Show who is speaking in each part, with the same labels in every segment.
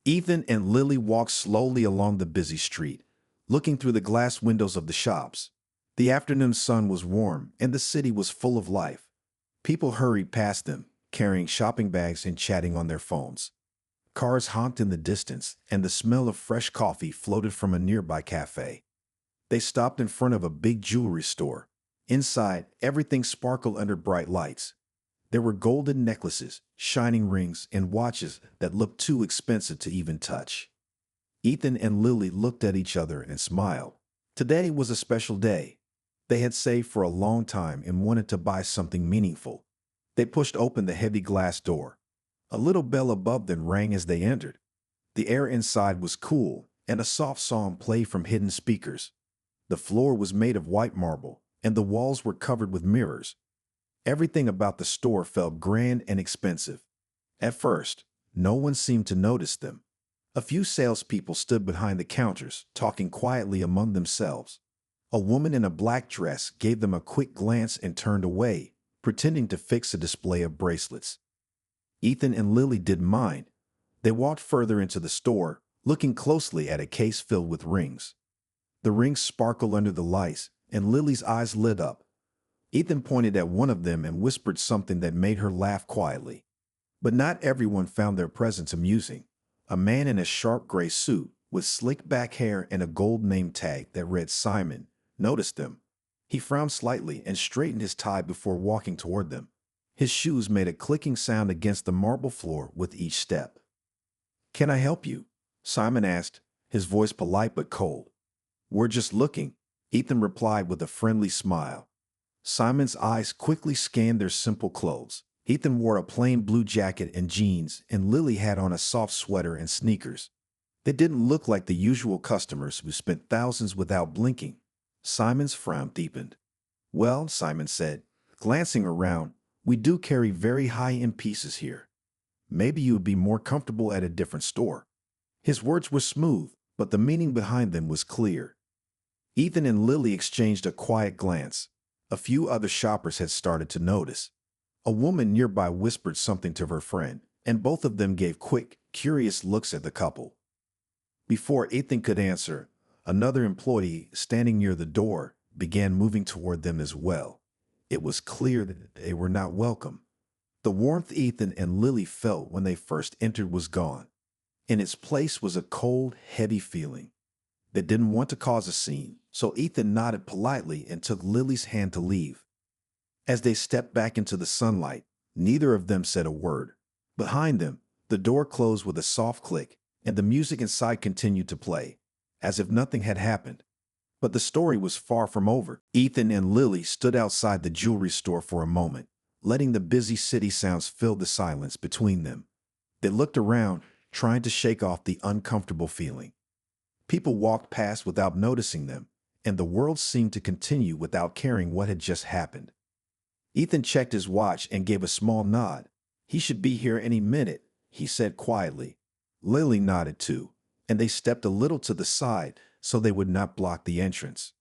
Speaker 1: Ethan and Lily walked slowly along the busy street, looking through the glass windows of the shops. The afternoon sun was warm and the city was full of life. People hurried past them, carrying shopping bags and chatting on their phones. Cars honked in the distance, and the smell of fresh coffee floated from a nearby cafe. They stopped in front of a big jewelry store. Inside, everything sparkled under bright lights. There were golden necklaces, shining rings, and watches that looked too expensive to even touch. Ethan and Lily looked at each other and smiled. Today was a special day. They had saved for a long time and wanted to buy something meaningful. They pushed open the heavy glass door. A little bell above them rang as they entered. The air inside was cool, and a soft song played from hidden speakers. The floor was made of white marble, and the walls were covered with mirrors. Everything about the store felt grand and expensive. At first, no one seemed to notice them. A few salespeople stood behind the counters, talking quietly among themselves. A woman in a black dress gave them a quick glance and turned away, pretending to fix a display of bracelets. Ethan and Lily didn't mind. They walked further into the store, looking closely at a case filled with rings. The rings sparkled under the lights, and Lily's eyes lit up. Ethan pointed at one of them and whispered something that made her laugh quietly. But not everyone found their presence amusing. A man in a sharp gray suit, with slick back hair and a gold name tag that read Simon, noticed them. He frowned slightly and straightened his tie before walking toward them. His shoes made a clicking sound against the marble floor with each step. "Can I help you?" Simon asked, his voice polite but cold. "We're just looking," Ethan replied with a friendly smile. Simon's eyes quickly scanned their simple clothes. Ethan wore a plain blue jacket and jeans, and Lily had on a soft sweater and sneakers. They didn't look like the usual customers who spent thousands without blinking. Simon's frown deepened. "Well," Simon said, glancing around, "we do carry very high-end pieces here. Maybe you would be more comfortable at a different store." His words were smooth, but the meaning behind them was clear. Ethan and Lily exchanged a quiet glance. A few other shoppers had started to notice. A woman nearby whispered something to her friend, and both of them gave quick, curious looks at the couple. Before Ethan could answer, another employee standing near the door began moving toward them as well. It was clear that they were not welcome. The warmth Ethan and Lily felt when they first entered was gone. In its place was a cold, heavy feeling. They didn't want to cause a scene, so Ethan nodded politely and took Lily's hand to leave. As they stepped back into the sunlight, neither of them said a word. Behind them, the door closed with a soft click, and the music inside continued to play, as if nothing had happened. But the story was far from over. Ethan and Lily stood outside the jewelry store for a moment, letting the busy city sounds fill the silence between them. They looked around, trying to shake off the uncomfortable feeling. People walked past without noticing them, and the world seemed to continue without caring what had just happened. Ethan checked his watch and gave a small nod. "He should be here any minute," he said quietly. Lily nodded too, and they stepped a little to the side so they would not block the entrance.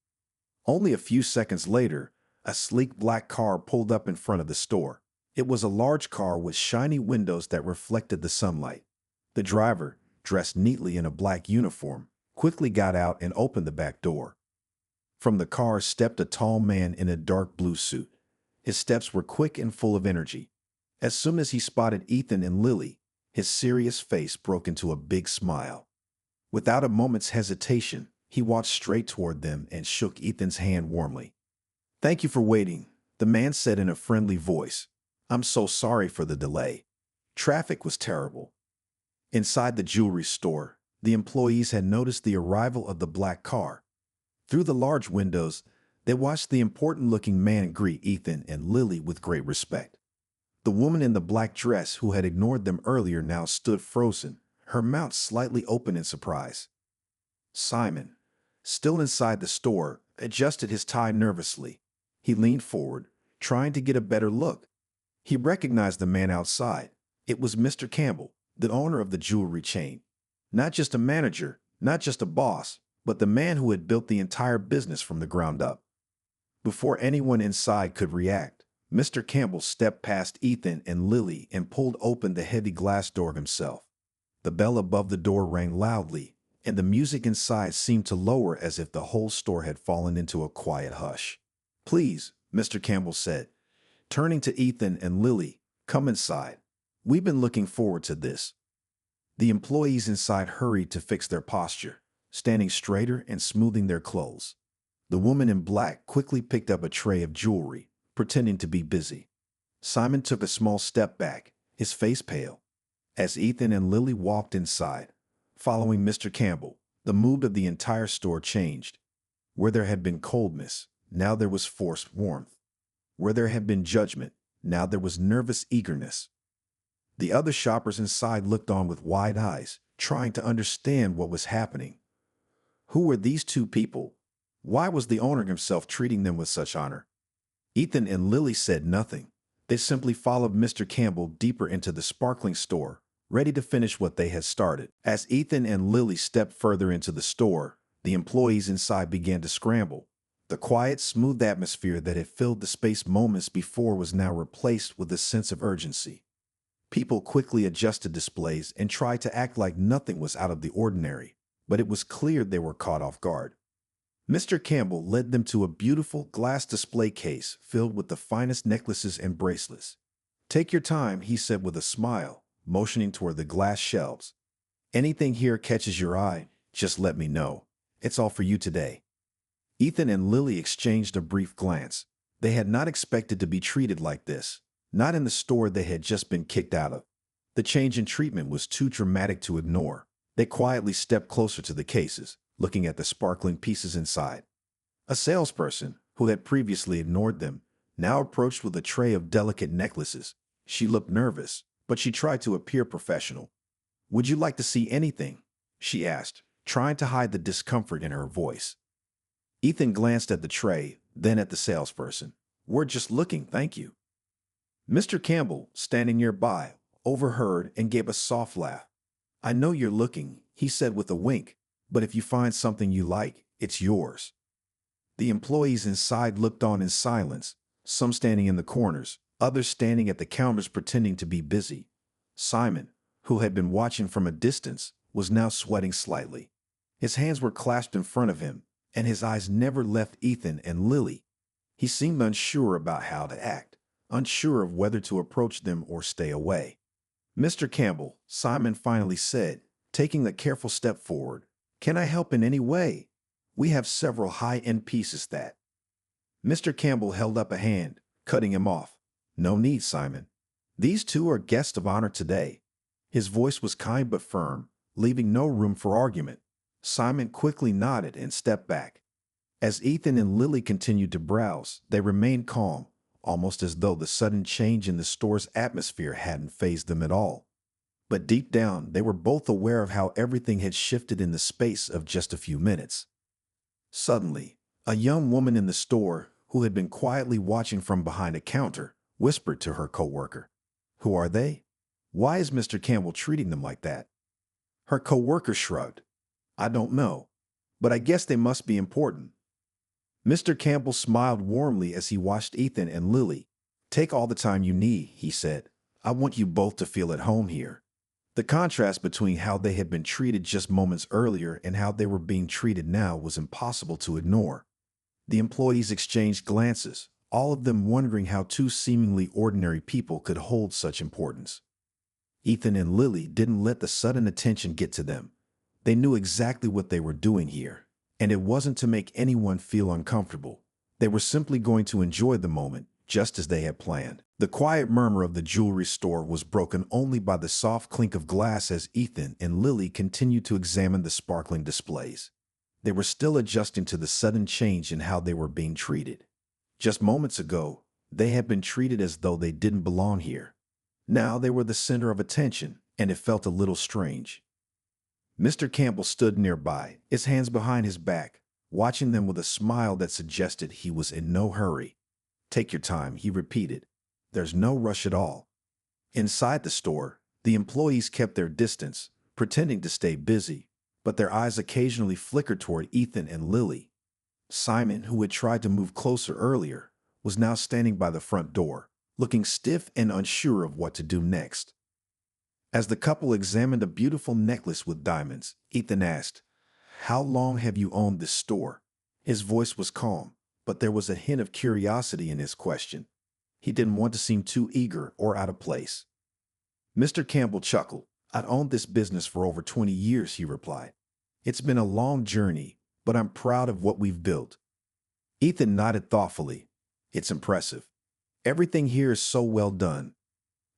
Speaker 1: Only a few seconds later, a sleek black car pulled up in front of the store. It was a large car with shiny windows that reflected the sunlight. The driver, dressed neatly in a black uniform, quickly got out and opened the back door. From the car stepped a tall man in a dark blue suit. His steps were quick and full of energy. As soon as he spotted Ethan and Lily, his serious face broke into a big smile. Without a moment's hesitation, he walked straight toward them and shook Ethan's hand warmly. "Thank you for waiting," the man said in a friendly voice. "I'm so sorry for the delay. Traffic was terrible." Inside the jewelry store, the employees had noticed the arrival of the black car. Through the large windows, they watched the important-looking man greet Ethan and Lily with great respect. The woman in the black dress who had ignored them earlier now stood frozen, her mouth slightly open in surprise. Simon, still inside the store, adjusted his tie nervously. He leaned forward, trying to get a better look. He recognized the man outside. It was Mr. Campbell, the owner of the jewelry chain. Not just a manager, not just a boss, but the man who had built the entire business from the ground up. Before anyone inside could react, Mr. Campbell stepped past Ethan and Lily and pulled open the heavy glass door himself. The bell above the door rang loudly, and the music inside seemed to lower as if the whole store had fallen into a quiet hush. "Please," Mr. Campbell said, turning to Ethan and Lily, "come inside. We've been looking forward to this." The employees inside hurried to fix their posture, standing straighter and smoothing their clothes. The woman in black quickly picked up a tray of jewelry, pretending to be busy. Simon took a small step back, his face pale. As Ethan and Lily walked inside, following Mr. Campbell, the mood of the entire store changed. Where there had been coldness, now there was forced warmth. Where there had been judgment, now there was nervous eagerness. The other shoppers inside looked on with wide eyes, trying to understand what was happening. Who were these two people? Why was the owner himself treating them with such honor? Ethan and Lily said nothing. They simply followed Mr. Campbell deeper into the sparkling store, ready to finish what they had started. As Ethan and Lily stepped further into the store, the employees inside began to scramble. The quiet, smooth atmosphere that had filled the space moments before was now replaced with a sense of urgency. People quickly adjusted displays and tried to act like nothing was out of the ordinary, but it was clear they were caught off guard. Mr. Campbell led them to a beautiful glass display case filled with the finest necklaces and bracelets. "Take your time," he said with a smile, motioning toward the glass shelves. "Anything here catches your eye, just let me know. It's all for you today." Ethan and Lily exchanged a brief glance. They had not expected to be treated like this, not in the store they had just been kicked out of. The change in treatment was too dramatic to ignore. They quietly stepped closer to the cases, looking at the sparkling pieces inside. A salesperson, who had previously ignored them, now approached with a tray of delicate necklaces. She looked nervous, but she tried to appear professional. "Would you like to see anything?" she asked, trying to hide the discomfort in her voice. Ethan glanced at the tray, then at the salesperson. "We're just looking, thank you." Mr. Campbell, standing nearby, overheard and gave a soft laugh. "I know you're looking," he said with a wink, "but if you find something you like, it's yours." The employees inside looked on in silence, some standing in the corners, others standing at the counters pretending to be busy. Simon, who had been watching from a distance, was now sweating slightly. His hands were clasped in front of him, and his eyes never left Ethan and Lily. He seemed unsure about how to act, unsure of whether to approach them or stay away. "Mr. Campbell," Simon finally said, taking a careful step forward, "can I help in any way? We have several high-end pieces that—" Mr. Campbell held up a hand, cutting him off. "No need, Simon. These two are guests of honor today." His voice was kind but firm, leaving no room for argument. Simon quickly nodded and stepped back. As Ethan and Lily continued to browse, they remained calm, almost as though the sudden change in the store's atmosphere hadn't fazed them at all. But deep down, they were both aware of how everything had shifted in the space of just a few minutes. Suddenly, a young woman in the store, who had been quietly watching from behind a counter, whispered to her coworker, "Who are they? Why is Mr. Campbell treating them like that?" Her coworker shrugged. "I don't know, but I guess they must be important." Mr. Campbell smiled warmly as he watched Ethan and Lily. "Take all the time you need," he said. "I want you both to feel at home here." The contrast between how they had been treated just moments earlier and how they were being treated now was impossible to ignore. The employees exchanged glances, all of them wondering how two seemingly ordinary people could hold such importance. Ethan and Lily didn't let the sudden attention get to them. They knew exactly what they were doing here, and it wasn't to make anyone feel uncomfortable. They were simply going to enjoy the moment, just as they had planned. The quiet murmur of the jewelry store was broken only by the soft clink of glass as Ethan and Lily continued to examine the sparkling displays. They were still adjusting to the sudden change in how they were being treated. Just moments ago, they had been treated as though they didn't belong here. Now they were the center of attention, and it felt a little strange. Mr. Campbell stood nearby, his hands behind his back, watching them with a smile that suggested he was in no hurry. "Take your time," he repeated. "There's no rush at all." Inside the store, the employees kept their distance, pretending to stay busy, but their eyes occasionally flickered toward Ethan and Lily. Simon, who had tried to move closer earlier, was now standing by the front door, looking stiff and unsure of what to do next. As the couple examined a beautiful necklace with diamonds, Ethan asked, "How long have you owned this store?" His voice was calm, but there was a hint of curiosity in his question. He didn't want to seem too eager or out of place. Mr. Campbell chuckled. "I've owned this business for over 20 years, he replied. "It's been a long journey, but I'm proud of what we've built." Ethan nodded thoughtfully. "It's impressive. Everything here is so well done."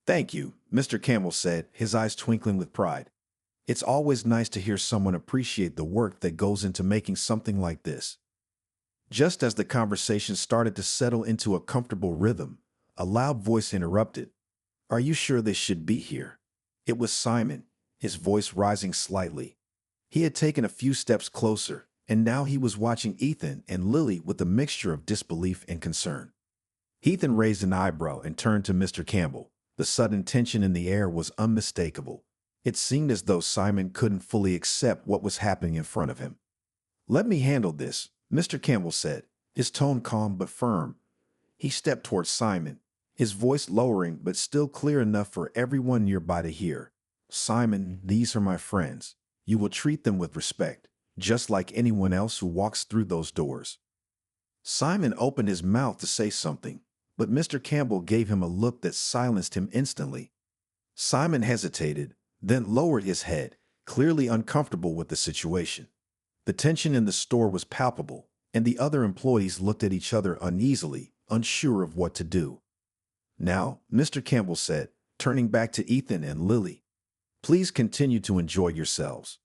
Speaker 1: "Thank you," Mr. Campbell said, his eyes twinkling with pride. "It's always nice to hear someone appreciate the work that goes into making something like this." Just as the conversation started to settle into a comfortable rhythm, a loud voice interrupted. "Are you sure they should be here?" It was Simon, his voice rising slightly. He had taken a few steps closer, and now he was watching Ethan and Lily with a mixture of disbelief and concern. Ethan raised an eyebrow and turned to Mr. Campbell. The sudden tension in the air was unmistakable. It seemed as though Simon couldn't fully accept what was happening in front of him. "Let me handle this," Mr. Campbell said, his tone calm but firm. He stepped towards Simon, his voice lowering but still clear enough for everyone nearby to hear. "Simon, these are my friends. You will treat them with respect, just like anyone else who walks through those doors." Simon opened his mouth to say something, but Mr. Campbell gave him a look that silenced him instantly. Simon hesitated, then lowered his head, clearly uncomfortable with the situation. The tension in the store was palpable, and the other employees looked at each other uneasily, unsure of what to do. "Now," Mr. Campbell said, turning back to Ethan and Lily, "please continue to enjoy yourselves.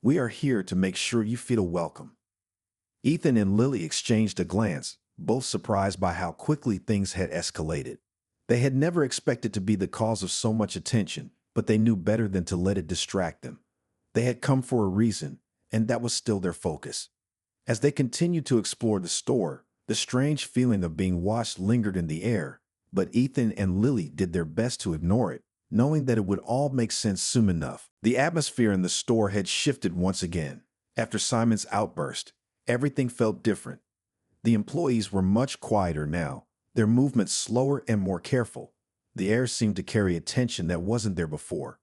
Speaker 1: We are here to make sure you feel welcome." Ethan and Lily exchanged a glance, both surprised by how quickly things had escalated. They had never expected to be the cause of so much attention, but they knew better than to let it distract them. They had come for a reason, and that was still their focus. As they continued to explore the store, the strange feeling of being watched lingered in the air, but Ethan and Lily did their best to ignore it, knowing that it would all make sense soon enough. The atmosphere in the store had shifted once again. After Simon's outburst, everything felt different. The employees were much quieter now, their movements slower and more careful. The air seemed to carry a tension that wasn't there before.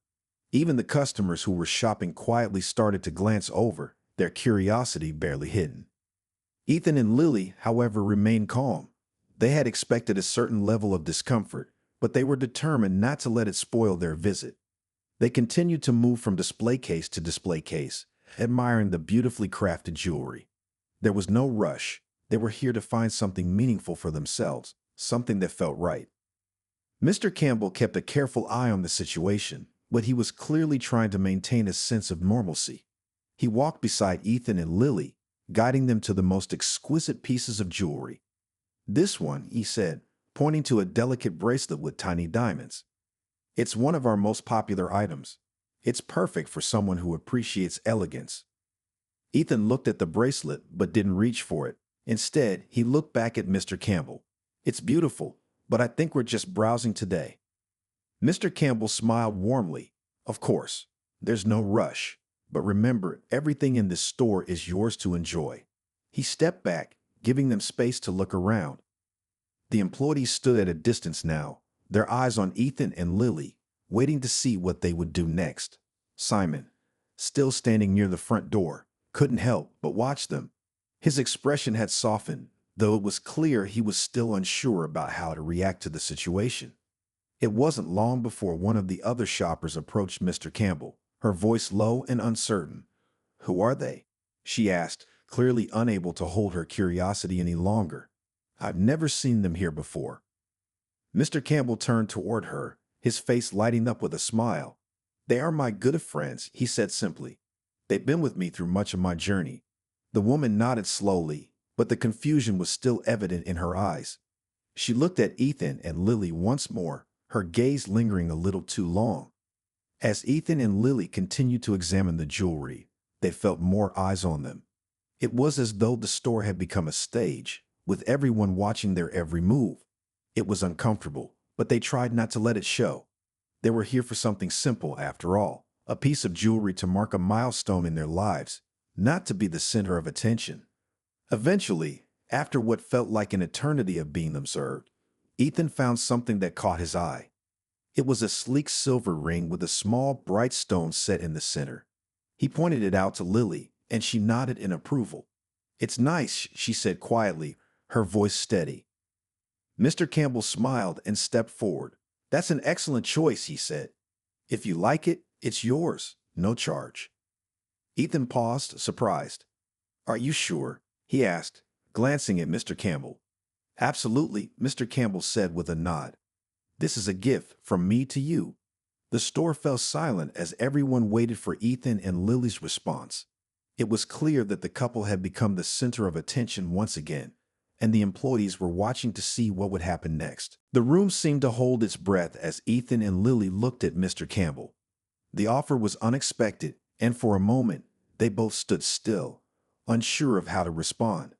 Speaker 1: Even the customers who were shopping quietly started to glance over, their curiosity barely hidden. Ethan and Lily, however, remained calm. They had expected a certain level of discomfort, but they were determined not to let it spoil their visit. They continued to move from display case to display case, admiring the beautifully crafted jewelry. There was no rush. They were here to find something meaningful for themselves, something that felt right. Mr. Campbell kept a careful eye on the situation, but he was clearly trying to maintain a sense of normalcy. He walked beside Ethan and Lily, guiding them to the most exquisite pieces of jewelry. "This one," he said, pointing to a delicate bracelet with tiny diamonds. "It's one of our most popular items. It's perfect for someone who appreciates elegance." Ethan looked at the bracelet but didn't reach for it. Instead, he looked back at Mr. Campbell. "It's beautiful, but I think we're just browsing today." Mr. Campbell smiled warmly. "Of course, there's no rush, but remember, everything in this store is yours to enjoy." He stepped back, giving them space to look around. The employees stood at a distance now, their eyes on Ethan and Lily, waiting to see what they would do next. Simon, still standing near the front door, couldn't help but watch them. His expression had softened, though it was clear he was still unsure about how to react to the situation. It wasn't long before one of the other shoppers approached Mr. Campbell, her voice low and uncertain. "Who are they?" she asked, clearly unable to hold her curiosity any longer. "I've never seen them here before." Mr. Campbell turned toward her, his face lighting up with a smile. "They are my good friends," he said simply. "They've been with me through much of my journey." The woman nodded slowly, but the confusion was still evident in her eyes. She looked at Ethan and Lily once more, her gaze lingering a little too long. As Ethan and Lily continued to examine the jewelry, they felt more eyes on them. It was as though the store had become a stage, with everyone watching their every move. It was uncomfortable, but they tried not to let it show. They were here for something simple, after all, a piece of jewelry to mark a milestone in their lives, not to be the center of attention. Eventually, after what felt like an eternity of being observed, Ethan found something that caught his eye. It was a sleek silver ring with a small, bright stone set in the center. He pointed it out to Lily, and she nodded in approval. "It's nice," she said quietly, her voice steady. Mr. Campbell smiled and stepped forward. "That's an excellent choice," he said. "If you like it, it's yours, no charge." Ethan paused, surprised. "Are you sure?" he asked, glancing at Mr. Campbell. "Absolutely," Mr. Campbell said with a nod. "This is a gift from me to you." The store fell silent as everyone waited for Ethan and Lily's response. It was clear that the couple had become the center of attention once again, and the employees were watching to see what would happen next. The room seemed to hold its breath as Ethan and Lily looked at Mr. Campbell. The offer was unexpected, and for a moment, they both stood still, unsure of how to respond.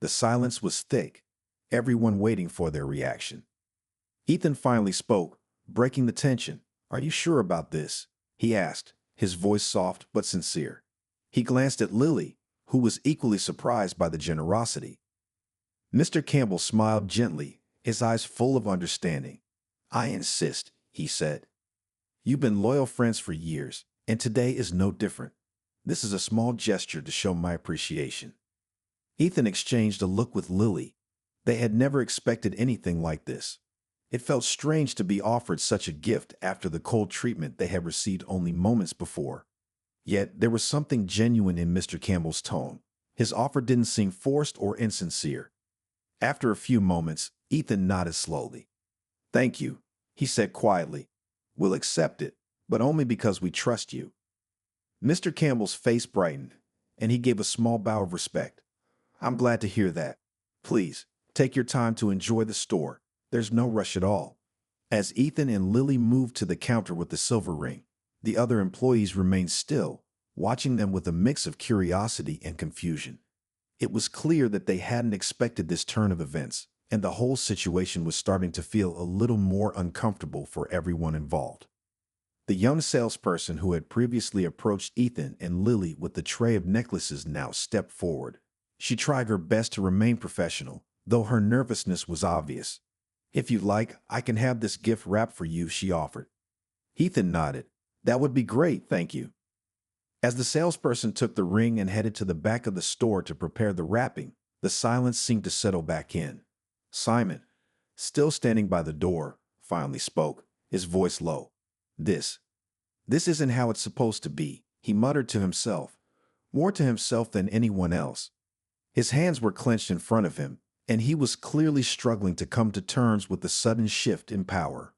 Speaker 1: The silence was thick, everyone waiting for their reaction. Ethan finally spoke, breaking the tension. "Are you sure about this?" he asked, his voice soft but sincere. He glanced at Lily, who was equally surprised by the generosity. Mr. Campbell smiled gently, his eyes full of understanding. "I insist," he said. "You've been loyal friends for years, and today is no different. This is a small gesture to show my appreciation." Ethan exchanged a look with Lily. They had never expected anything like this. It felt strange to be offered such a gift after the cold treatment they had received only moments before. Yet there was something genuine in Mr. Campbell's tone. His offer didn't seem forced or insincere. After a few moments, Ethan nodded slowly. "Thank you," he said quietly. "We'll accept it, but only because we trust you." Mr. Campbell's face brightened, and he gave a small bow of respect. "I'm glad to hear that. Please, take your time to enjoy the store. There's no rush at all." As Ethan and Lily moved to the counter with the silver ring, the other employees remained still, watching them with a mix of curiosity and confusion. It was clear that they hadn't expected this turn of events, and the whole situation was starting to feel a little more uncomfortable for everyone involved. The young salesperson who had previously approached Ethan and Lily with the tray of necklaces now stepped forward. She tried her best to remain professional, though her nervousness was obvious. "If you'd like, I can have this gift wrapped for you," she offered. Ethan nodded. "That would be great, thank you." As the salesperson took the ring and headed to the back of the store to prepare the wrapping, the silence seemed to settle back in. Simon, still standing by the door, finally spoke, his voice low. This isn't how it's supposed to be," he muttered to himself, more to himself than anyone else. His hands were clenched in front of him, and he was clearly struggling to come to terms with the sudden shift in power.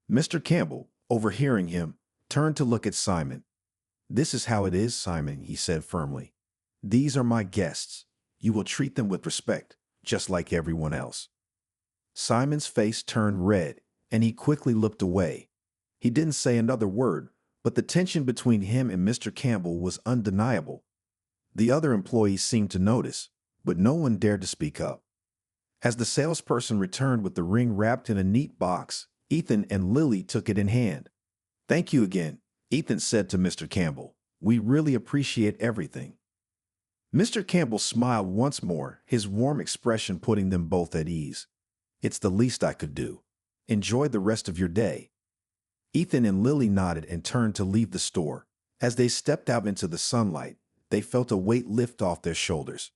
Speaker 1: Mr. Campbell, overhearing him, turned to look at Simon. "This is how it is, Simon," he said firmly. "These are my guests. You will treat them with respect, just like everyone else." Simon's face turned red, and he quickly looked away. He didn't say another word, but the tension between him and Mr. Campbell was undeniable. The other employees seemed to notice, but no one dared to speak up. As the salesperson returned with the ring wrapped in a neat box, Ethan and Lily took it in hand. "Thank you again," Ethan said to Mr. Campbell. "We really appreciate everything." Mr. Campbell smiled once more, his warm expression putting them both at ease. "It's the least I could do. Enjoy the rest of your day." Ethan and Lily nodded and turned to leave the store. As they stepped out into the sunlight, they felt a weight lift off their shoulders.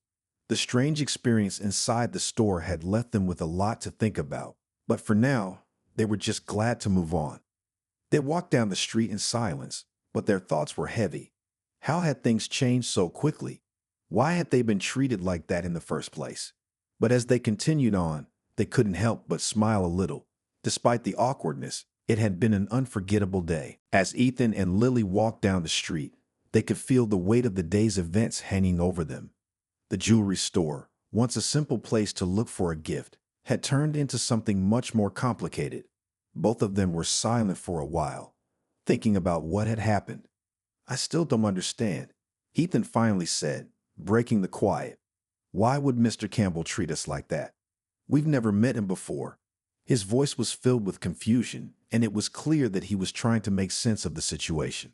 Speaker 1: The strange experience inside the store had left them with a lot to think about, but for now, they were just glad to move on. They walked down the street in silence, but their thoughts were heavy. How had things changed so quickly? Why had they been treated like that in the first place? But as they continued on, they couldn't help but smile a little. Despite the awkwardness, it had been an unforgettable day. As Ethan and Lily walked down the street, they could feel the weight of the day's events hanging over them. The jewelry store, once a simple place to look for a gift, had turned into something much more complicated. Both of them were silent for a while, thinking about what had happened. "I still don't understand," Ethan finally said, breaking the quiet. "Why would Mr. Campbell treat us like that? We've never met him before." His voice was filled with confusion, and it was clear that he was trying to make sense of the situation.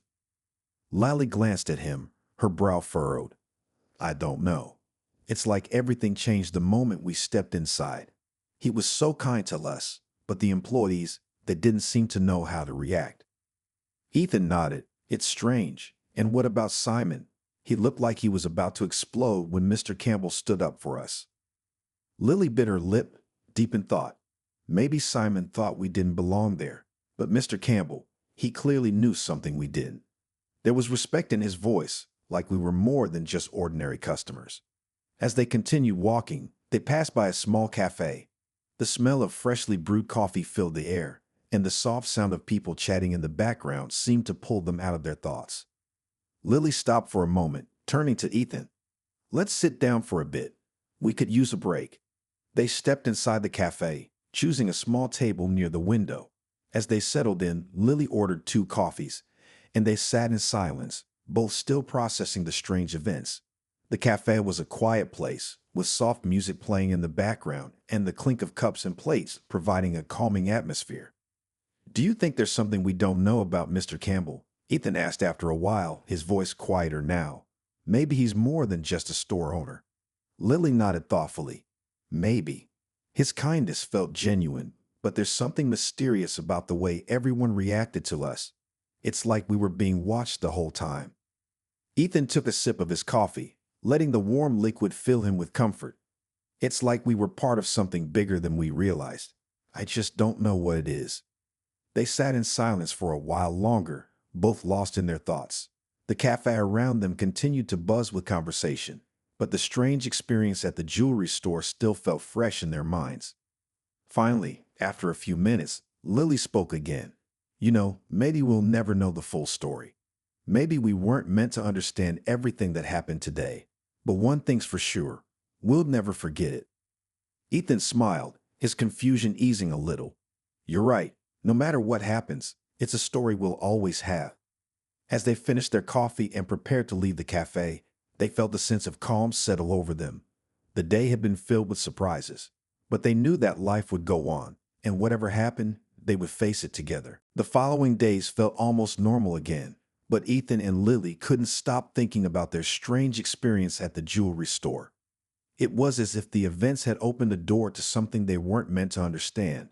Speaker 1: Lily glanced at him, her brow furrowed. "I don't know. It's like everything changed the moment we stepped inside. He was so kind to us, but the employees, They didn't seem to know how to react. Ethan nodded. It's strange. And what about Simon? He looked like he was about to explode when Mr. Campbell stood up for us. Lily bit her lip, deep in thought. Maybe Simon thought we didn't belong there, but Mr. Campbell, he clearly knew something we didn't. There was respect in his voice, like we were more than just ordinary customers. As they continued walking, they passed by a small cafe. The smell of freshly brewed coffee filled the air, and the soft sound of people chatting in the background seemed to pull them out of their thoughts. Lily stopped for a moment, turning to Ethan. Let's sit down for a bit. We could use a break. They stepped inside the cafe, choosing a small table near the window. As they settled in, Lily ordered 2 coffees, and they sat in silence, both still processing the strange events. The cafe was a quiet place, with soft music playing in the background and the clink of cups and plates providing a calming atmosphere. Do you think there's something we don't know about Mr. Campbell? Ethan asked after a while, his voice quieter now. Maybe he's more than just a store owner. Lily nodded thoughtfully. Maybe. His kindness felt genuine, but there's something mysterious about the way everyone reacted to us. It's like we were being watched the whole time. Ethan took a sip of his coffee, letting the warm liquid fill him with comfort. It's like we were part of something bigger than we realized. I just don't know what it is. They sat in silence for a while longer, both lost in their thoughts. The cafe around them continued to buzz with conversation, but the strange experience at the jewelry store still felt fresh in their minds. Finally, after a few minutes, Lily spoke again. Maybe we'll never know the full story. Maybe we weren't meant to understand everything that happened today. But one thing's for sure, we'll never forget it. Ethan smiled, his confusion easing a little. You're right. No matter what happens, it's a story we'll always have. As they finished their coffee and prepared to leave the cafe, they felt a sense of calm settle over them. The day had been filled with surprises, but they knew that life would go on, and whatever happened, they would face it together. The following days felt almost normal again, but Ethan and Lily couldn't stop thinking about their strange experience at the jewelry store. It was as if the events had opened a door to something they weren't meant to understand.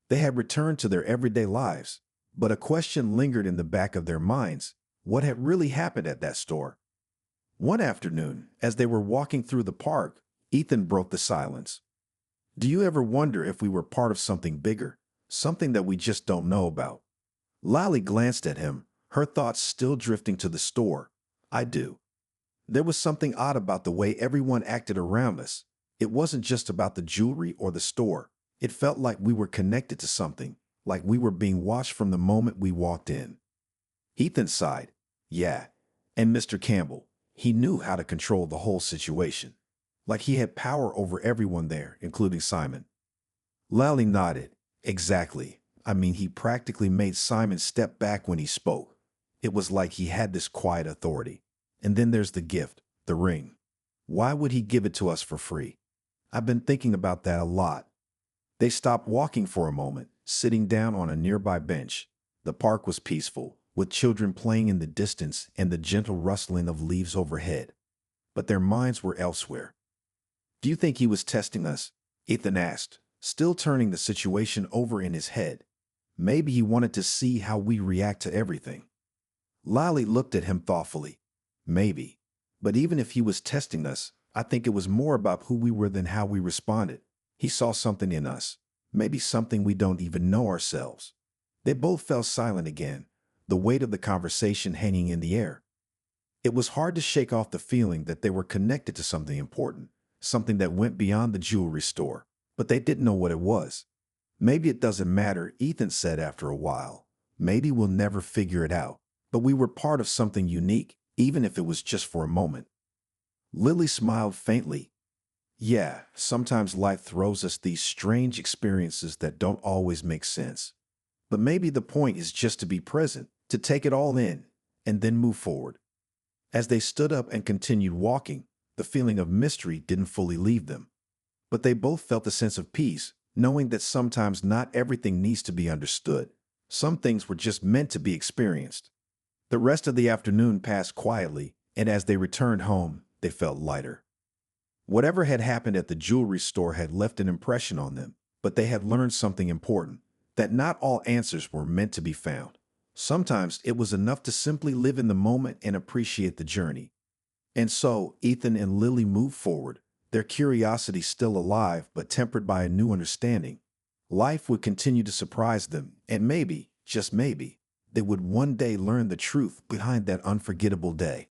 Speaker 1: They had returned to their everyday lives, but a question lingered in the back of their minds. What had really happened at that store? One afternoon, as they were walking through the park, Ethan broke the silence. Do you ever wonder if we were part of something bigger, something that we just don't know about? Lily glanced at him, her thoughts still drifting to the store. I do. There was something odd about the way everyone acted around us. It wasn't just about the jewelry or the store. It felt like we were connected to something, like we were being watched from the moment we walked in. Ethan sighed. Yeah, and Mr. Campbell, he knew how to control the whole situation. Like he had power over everyone there, including Simon. Lally nodded. Exactly. I mean, he practically made Simon step back when he spoke. It was like he had this quiet authority. And then there's the gift, the ring. Why would he give it to us for free? I've been thinking about that a lot. They stopped walking for a moment, sitting down on a nearby bench. The park was peaceful, with children playing in the distance and the gentle rustling of leaves overhead. But their minds were elsewhere. Do you think he was testing us? Ethan asked, still turning the situation over in his head. Maybe he wanted to see how we react to everything. Lily looked at him thoughtfully. Maybe. But even if he was testing us, I think it was more about who we were than how we responded. He saw something in us, maybe something we don't even know ourselves. They both fell silent again, the weight of the conversation hanging in the air. It was hard to shake off the feeling that they were connected to something important, something that went beyond the jewelry store, but they didn't know what it was. Maybe it doesn't matter, Ethan said after a while. Maybe we'll never figure it out, but we were part of something unique, even if it was just for a moment. Lily smiled faintly. Yeah, sometimes life throws us these strange experiences that don't always make sense. But maybe the point is just to be present, to take it all in, and then move forward. As they stood up and continued walking, the feeling of mystery didn't fully leave them. But they both felt a sense of peace, knowing that sometimes not everything needs to be understood. Some things were just meant to be experienced. The rest of the afternoon passed quietly, and as they returned home, they felt lighter. Whatever had happened at the jewelry store had left an impression on them, but they had learned something important, that not all answers were meant to be found. Sometimes it was enough to simply live in the moment and appreciate the journey. And so, Ethan and Lily moved forward, their curiosity still alive but tempered by a new understanding. Life would continue to surprise them, and maybe, just maybe, they would one day learn the truth behind that unforgettable day.